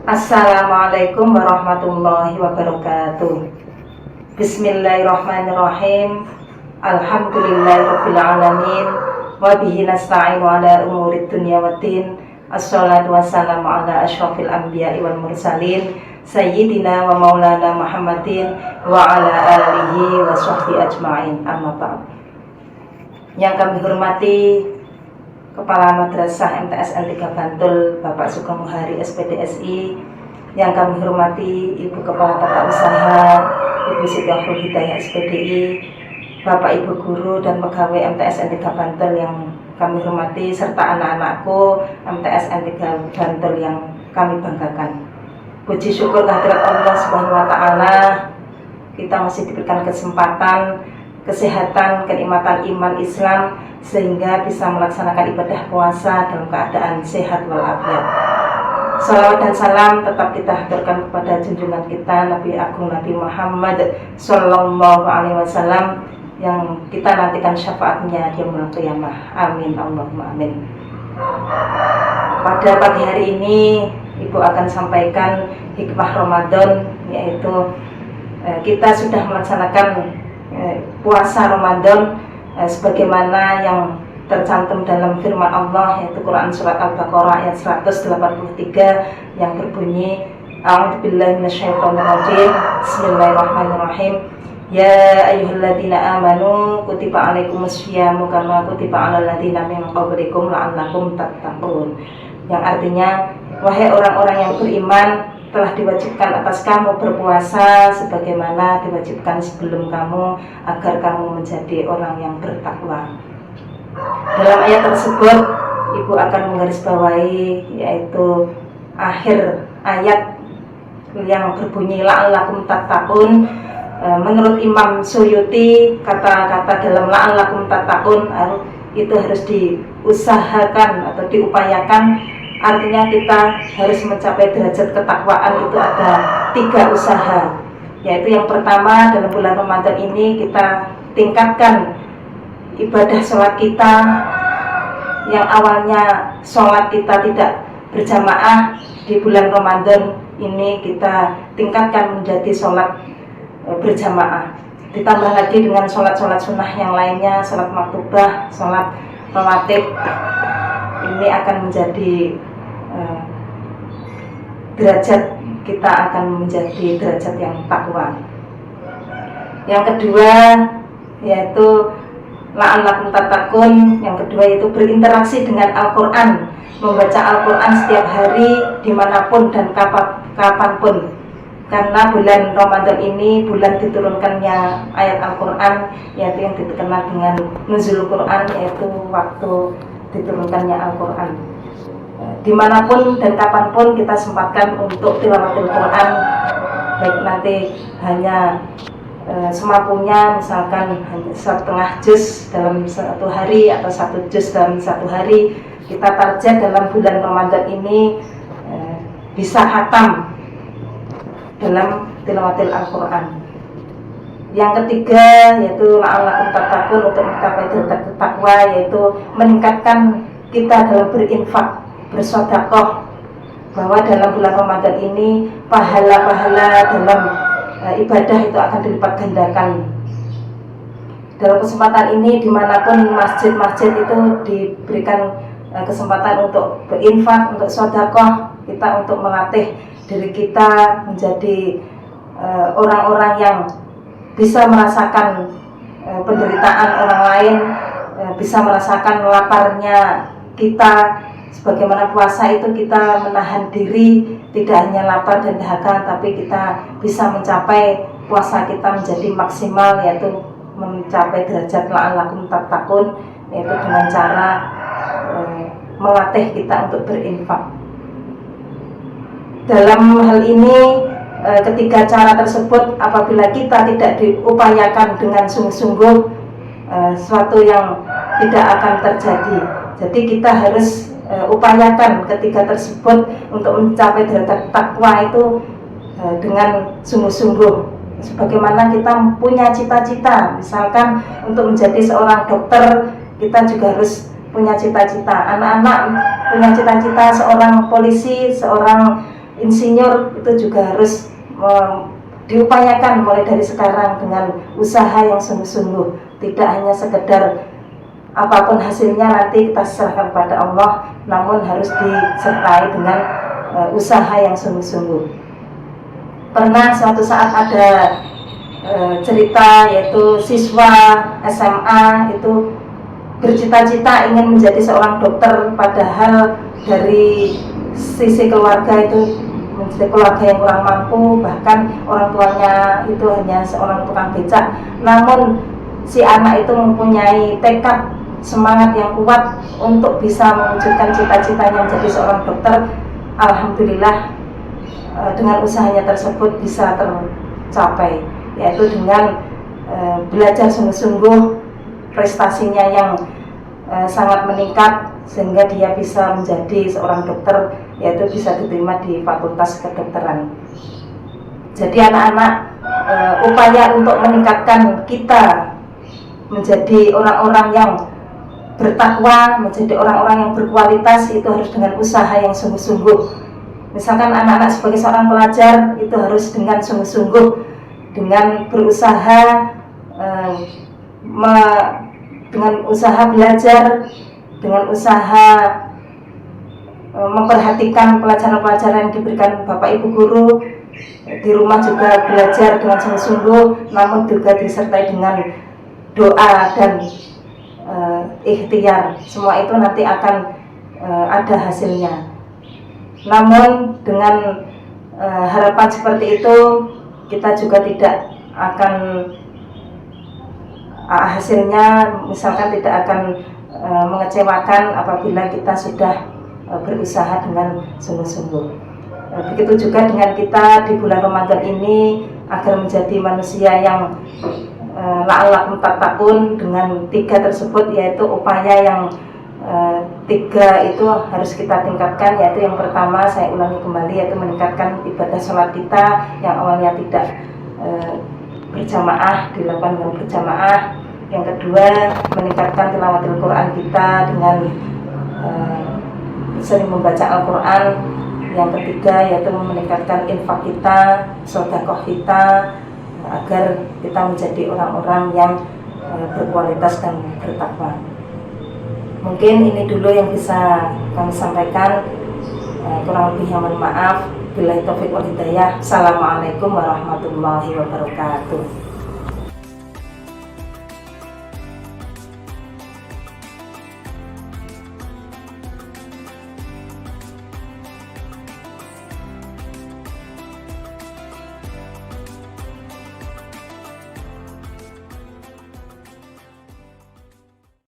Assalamualaikum warahmatullahi wabarakatuh. Bismillahirrahmanirrahim. Alhamdulillahirabbil alamin. Wa bihi nasta'inu ala umurid dunya waddin. Assalatu wassalamu ala asyrafil anbiya'i wal mursalin sayyidina wa maulana Muhammadin wa ala alihi wa sahbihi ajma'in. Amma ba'd. Yang kami hormati Kepala Madrasah MTSN 3 Bantul Bapak Sugeng Muhari SPDSI, yang kami hormati Ibu Kepala Tata Usaha Ibu Siti Akhul Hidayah SPDI, Bapak Ibu Guru dan pegawai MTSN 3 Bantul yang kami hormati, serta anak-anakku MTSN 3 Bantul yang kami banggakan. Puji syukur kehadirat Allah Subhanahu wa Ta'ala, kita masih diberikan kesempatan, kesehatan, kenikmatan iman Islam, sehingga bisa melaksanakan ibadah puasa dalam keadaan sehat walafiat. Salawat dan salam tetap kita haturkan kepada junjungan kita Nabi Agung Nabi Muhammad Sallallahu Alaihi Wasallam, yang kita nantikan syafaatnya di yaumul qiyamah. Amin Allahumma amin. Pada pagi hari ini Ibu akan sampaikan hikmah Ramadan, yaitu kita sudah melaksanakan puasa Ramadan sebagaimana yang tercantum dalam firman Allah, yaitu Quran Surat Al-Baqarah ayat 183 yang berbunyi, A'udzubillahi minasyaitonirrajim, Bismillahirrahmanirrahim. Ya ayyuhalladzina amanu kutiba alaikumusyamu kama kutiba alal ladzina min qablikum la'allakum tattaqun. Yang artinya, wahai orang-orang yang beriman, telah diwajibkan atas kamu berpuasa sebagaimana diwajibkan sebelum kamu, agar kamu menjadi orang yang bertakwa. Dalam ayat tersebut Ibu akan menggarisbawahi yaitu akhir ayat yang berbunyi la'allakum tattaqun. Menurut Imam Suyuti, kata-kata dalam la'allakum tattaqun itu harus diusahakan atau diupayakan. Artinya kita harus mencapai derajat ketakwaan itu ada 3 usaha, yaitu yang pertama, dalam bulan Ramadan ini kita tingkatkan ibadah sholat kita. Yang awalnya sholat kita tidak berjamaah, di bulan Ramadan ini kita tingkatkan menjadi sholat berjamaah. Ditambah lagi dengan sholat-sholat sunnah yang lainnya, sholat maktubah, sholat rawatib. Ini akan menjadi derajat kita akan menjadi derajat yang takwa. Yang kedua yaitu la'allakum tattaqun. Yang kedua yaitu berinteraksi dengan Al-Quran, membaca Al-Quran setiap hari, dimanapun dan kapanpun. Karena bulan Ramadan ini bulan diturunkannya ayat Al-Quran, yaitu yang dikenal dengan nuzul Quran, yaitu waktu diturunkannya Al-Quran. Dimanapun dan kapanpun kita sempatkan untuk tilawatil Quran, baik nanti hanya semampunya, misalkan hanya setengah juz dalam 1 hari atau 1 juz dalam 1 hari. Kita target dalam bulan Ramadan ini bisa khatam dalam tilawatil Al-Quran. Yang ketiga yaitu la'allakum tattaqun, untuk mencapai derajat takwa, yaitu meningkatkan kita dalam berinfak, bersedekah, bahwa dalam bulan Ramadan ini pahala-pahala dalam ibadah itu akan dilipat gandakan. Dalam kesempatan ini dimanapun masjid-masjid itu diberikan kesempatan untuk berinfak, untuk sedekah, kita untuk melatih diri kita menjadi orang-orang yang bisa merasakan penderitaan orang lain, bisa merasakan laparnya kita. Sebagaimana puasa itu kita menahan diri, tidak hanya lapar dan dahaga, tapi kita bisa mencapai puasa kita menjadi maksimal, yaitu mencapai derajat la'allakum tattaqun, yaitu dengan cara melatih kita untuk berinfak. Dalam hal ini, ketiga cara tersebut apabila kita tidak diupayakan dengan sungguh-sungguh, suatu yang tidak akan terjadi. Jadi kita harus upayakan ketiga tersebut untuk mencapai derajat takwa itu dengan sungguh-sungguh. Sebagaimana kita punya cita-cita, misalkan untuk menjadi seorang dokter, kita juga harus punya cita-cita. Anak-anak punya cita-cita seorang polisi, seorang insinyur itu juga harus diupayakan mulai dari sekarang dengan usaha yang sungguh-sungguh, tidak hanya sekedar apapun hasilnya nanti kita serahkan kepada Allah, namun harus disertai dengan usaha yang sungguh-sungguh. Pernah suatu saat ada cerita, yaitu siswa SMA itu bercita-cita ingin menjadi seorang dokter, padahal dari sisi keluarga itu menjadi keluarga yang kurang mampu, bahkan orang tuanya itu hanya seorang tukang becak. Namun si anak itu mempunyai tekad, semangat yang kuat untuk bisa mewujudkan cita-citanya menjadi seorang dokter. Alhamdulillah dengan usahanya tersebut bisa tercapai, yaitu dengan belajar sungguh-sungguh, prestasinya yang sangat meningkat sehingga dia bisa menjadi seorang dokter, yaitu bisa diterima di fakultas kedokteran. Jadi anak-anak, upaya untuk meningkatkan kita menjadi orang-orang yang bertakwa, menjadi orang-orang yang berkualitas, itu harus dengan usaha yang sungguh-sungguh. Misalkan anak-anak sebagai seorang pelajar itu harus dengan sungguh-sungguh, dengan berusaha, dengan usaha belajar, dengan usaha memperhatikan pelajaran-pelajaran yang diberikan Bapak Ibu guru. Di rumah juga belajar dengan sungguh-sungguh, namun juga disertai dengan doa dan ikhtiar. Semua itu nanti akan ada hasilnya. Namun dengan harapan seperti itu, kita juga tidak akan hasilnya misalkan tidak akan mengecewakan apabila kita sudah berusaha dengan sungguh-sungguh. Begitu juga dengan kita di bulan Ramadan ini, agar menjadi manusia yang la'allakum tattaqun. Dengan 3 tersebut, yaitu upaya yang 3 itu harus kita tingkatkan, yaitu yang pertama, saya ulangi kembali, yaitu meningkatkan ibadah sholat kita yang awalnya tidak berjamaah, dilakukan dengan berjamaah. Yang kedua, meningkatkan tilawatil Quran kita dengan sering membaca Al-Quran. Yang ketiga, yaitu meningkatkan infak kita, sedekah kita, agar kita menjadi orang-orang yang berkualitas dan bertakwa. Mungkin ini dulu yang bisa kami sampaikan. Kurang lebihnya mohon maaf. Billahi taufiq wal hidayah. Assalamualaikum warahmatullahi wabarakatuh.